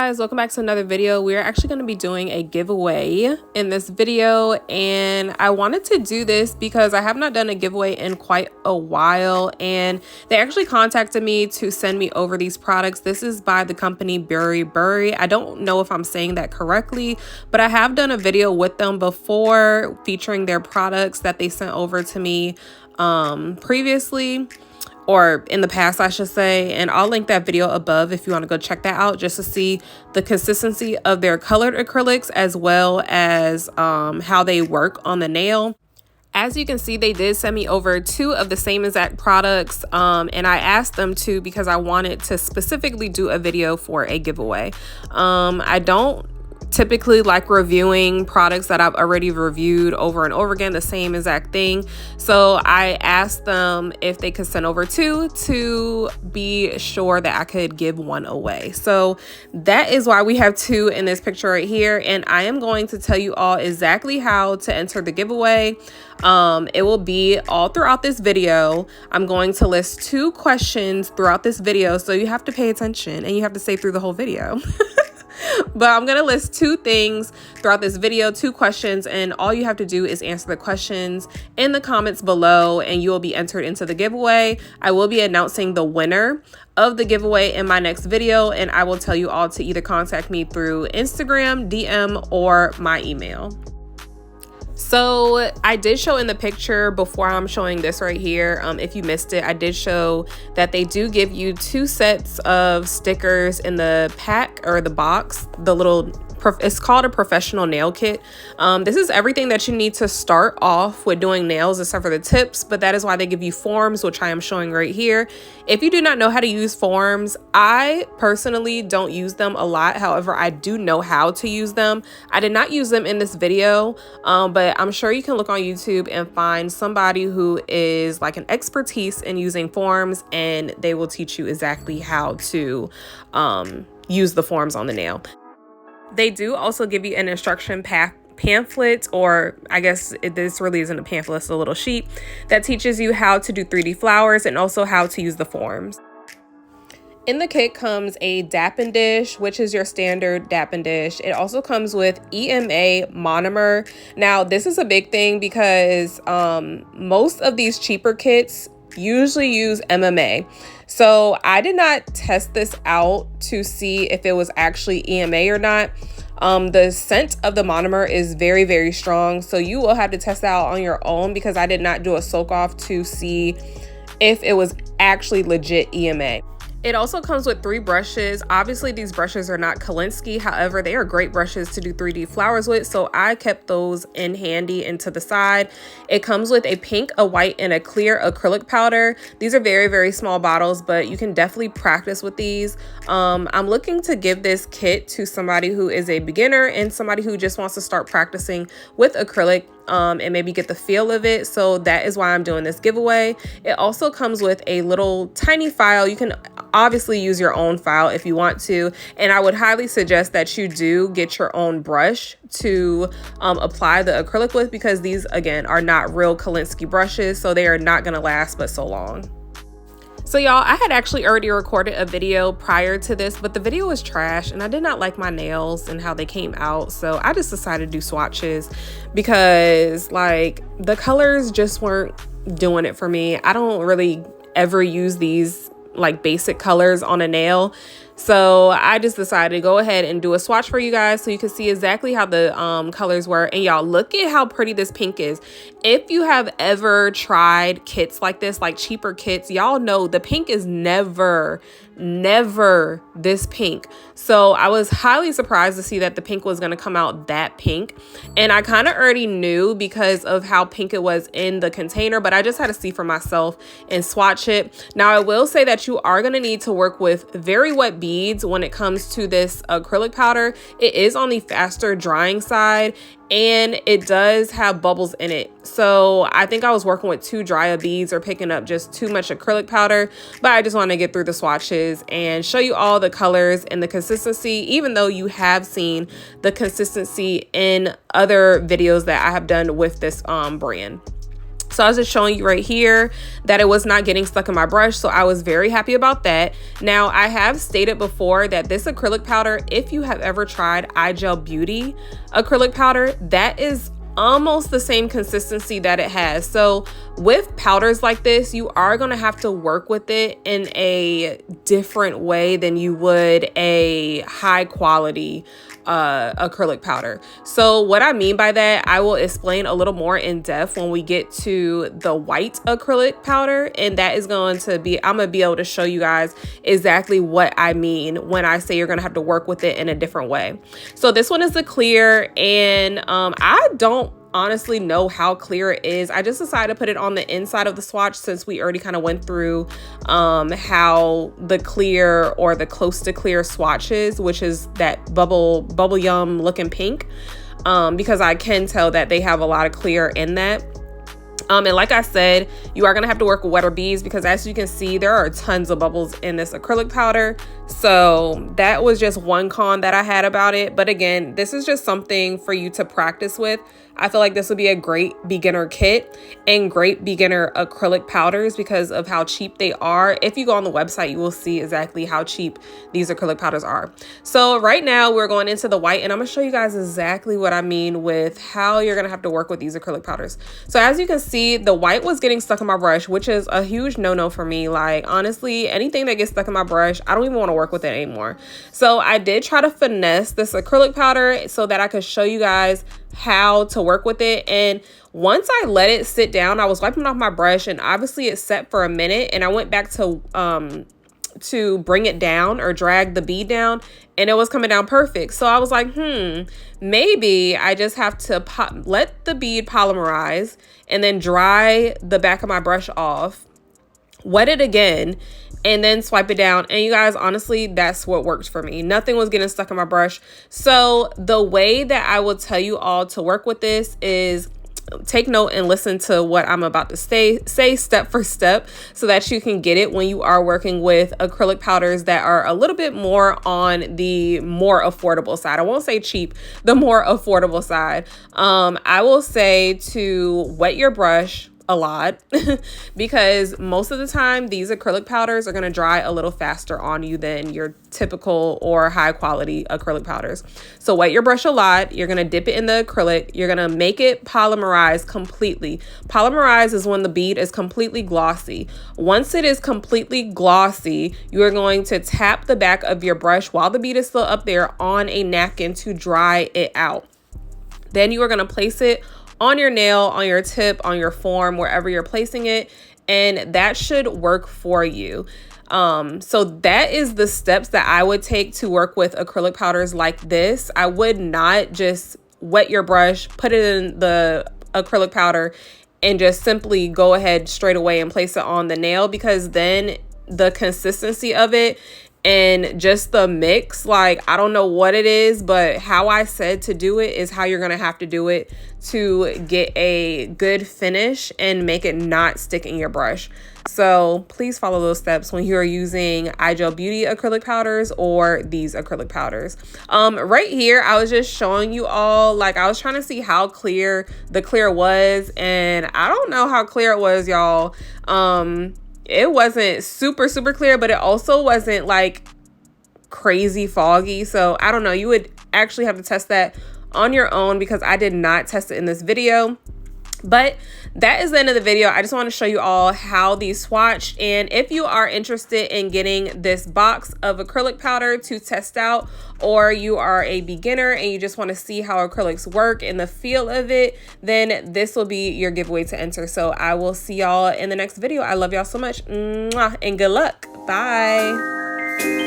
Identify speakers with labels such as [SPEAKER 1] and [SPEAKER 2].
[SPEAKER 1] guys, welcome back to another video. We're actually going to be doing a giveaway in this video, and I wanted to do this because I have not done a giveaway in quite a while, and they actually contacted me to send me over these products. This is by the company Buri. I don't know if I'm saying that correctly, but I have done a video with them before featuring their products that they sent over to me previously, or in the past, I should say, and I'll link that video above if you want to go check that out just to see the consistency of their colored acrylics as well as how they work on the nail. As you can see, they did send me over 2 of the same exact products, and I asked them to because I wanted to specifically do a video for a giveaway. I don't typically like reviewing products that I've already reviewed over and over again, the same exact thing. So I asked them if they could send over 2 to be sure that I could give 1 away. So that is why we have 2 in this picture right here. And I am going to tell you all exactly how to enter the giveaway. It will be all throughout this video. I'm going to list 2 questions throughout this video. So you have to pay attention and you have to stay through the whole video. But I'm going to list 2 things throughout this video, 2 questions, and all you have to do is answer the questions in the comments below and you will be entered into the giveaway. I will be announcing the winner of the giveaway in my next video, and I will tell you all to either contact me through Instagram, DM, or my email. So I did show in the picture before I'm showing this right here. If you missed it, I did show that they do give you 2 sets of stickers in the pack or the box, the little it's called a professional nail kit. This is everything that you need to start off with doing nails except for the tips, but that is why they give you forms, which I am showing right here. If you do not know how to use forms, I personally don't use them a lot. However, I do know how to use them. I did not use them in this video, but I'm sure you can look on YouTube and find somebody who is like an expertise in using forms, and they will teach you exactly how to use the forms on the nail. They do also give you an instruction pamphlet, or I guess this really isn't a pamphlet, it's a little sheet that teaches you how to do 3D flowers and also how to use the forms. In the kit comes a dapping dish, which is your standard dapping dish. It also comes with EMA monomer. Now, this is a big thing because most of these cheaper kits usually use MMA. So I did not test this out to see if it was actually EMA or not. The scent of the monomer is very, very strong. So you will have to test it out on your own because I did not do a soak off to see if it was actually legit EMA. It also comes with 3 brushes. Obviously, these brushes are not Kolinsky. However, they are great brushes to do 3D flowers with. So I kept those in handy and to the side. It comes with a pink, a white, and a clear acrylic powder. These are very, very small bottles, but you can definitely practice with these. I'm looking to give this kit to somebody who is a beginner and somebody who just wants to start practicing with acrylic and maybe get the feel of it. So that is why I'm doing this giveaway. It also comes with a little tiny file. You can obviously use your own file if you want to, and I would highly suggest that you do get your own brush to apply the acrylic with, because these again are not real Kolinsky brushes, so they are not going to last but so long. So y'all, I had actually already recorded a video prior to this, but the video was trash and I did not like my nails and how they came out. So I just decided to do swatches because like the colors just weren't doing it for me. I don't really ever use these like basic colors on a nail. So I just decided to go ahead and do a swatch for you guys so you can see exactly how the colors were. And y'all, look at how pretty this pink is. If you have ever tried kits like this, like cheaper kits, y'all know the pink is never this pink. So I was highly surprised to see that the pink was going to come out that pink. And I kind of already knew because of how pink it was in the container, but I just had to see for myself and swatch it. Now, I will say that you are going to need to work with very wet beads when it comes to this acrylic powder. It is on the faster drying side, and it does have bubbles in it. So I think I was working with too dry of beads or picking up just too much acrylic powder, but I just want to get through the swatches and show you all the colors and the consistency, even though you have seen the consistency in other videos that I have done with this brand. So I was just showing you right here that it was not getting stuck in my brush. So I was very happy about that. Now, I have stated before that this acrylic powder, if you have ever tried iGel Beauty acrylic powder, that is almost the same consistency that it has. So with powders like this, you are going to have to work with it in a different way than you would a high quality acrylic powder. So what I mean by that, I will explain a little more in depth when we get to the white acrylic powder, and that is going to be, I'm gonna be able to show you guys exactly what I mean when I say you're gonna have to work with it in a different way. So this one is the clear, and I don't honestly know how clear it is. I just decided to put it on the inside of the swatch since we already kind of went through how the clear or the close to clear swatch is, which is that bubble yum looking pink, because I can tell that they have a lot of clear in that. And like I said, you are going to have to work with wetter beads because as you can see, there are tons of bubbles in this acrylic powder. So that was just one con that I had about it. But again, this is just something for you to practice with. I feel like this would be a great beginner kit and great beginner acrylic powders because of how cheap they are. If you go on the website, you will see exactly how cheap these acrylic powders are. So right now we're going into the white, and I'm going to show you guys exactly what I mean with how you're going to have to work with these acrylic powders. So as you can see, the white was getting stuck in my brush, which is a huge no-no for me. Like honestly, anything that gets stuck in my brush, I don't even want to work with it anymore. So I did try to finesse this acrylic powder so that I could show you guys how to work with it. And once I let it sit down, I was wiping off my brush, and obviously it set for a minute, and I went back to bring it down or drag the bead down, and it was coming down perfect. So I was like, maybe I just have to let the bead polymerize and then dry the back of my brush off, wet it again, and then swipe it down. And you guys, honestly, that's what worked for me. Nothing was getting stuck in my brush. So the way that I will tell you all to work with this is take note and listen to what I'm about to say step for step so that you can get it when you are working with acrylic powders that are a little bit more on the more affordable side. I won't say cheap, the more affordable side. I will say to wet your brush a lot because most of the time these acrylic powders are going to dry a little faster on you than your typical or high quality acrylic powders. So wet your brush a lot. You're going to dip it in the acrylic. You're going to make it polymerize completely. Polymerize is when the bead is completely glossy. Once it is completely glossy, you are going to tap the back of your brush while the bead is still up there on a napkin to dry it out. Then you are going to place it on your nail, on your tip, on your form, wherever you're placing it, and that should work for you. So that is the steps that I would take to work with acrylic powders like this. I would not just wet your brush, put it in the acrylic powder, and just simply go ahead straight away and place it on the nail, because then the consistency of it and just the mix, like, I don't know what it is, but how I said to do it is how you're going to have to do it to get a good finish and make it not stick in your brush. So please follow those steps when you're using iGel Beauty acrylic powders or these acrylic powders. Right here, I was just showing you all, like, I was trying to see how clear the clear was, and I don't know how clear it was, y'all. It wasn't super clear, but it also wasn't like crazy foggy. So I don't know, you would actually have to test that on your own because I did not test it in this video. But that is the end of the video. I just want to show you all how these swatched. And if you are interested in getting this box of acrylic powder to test out, or you are a beginner and you just want to see how acrylics work and the feel of it, then this will be your giveaway to enter. So I will see y'all in the next video. I love y'all so much. Mwah, and good luck. Bye.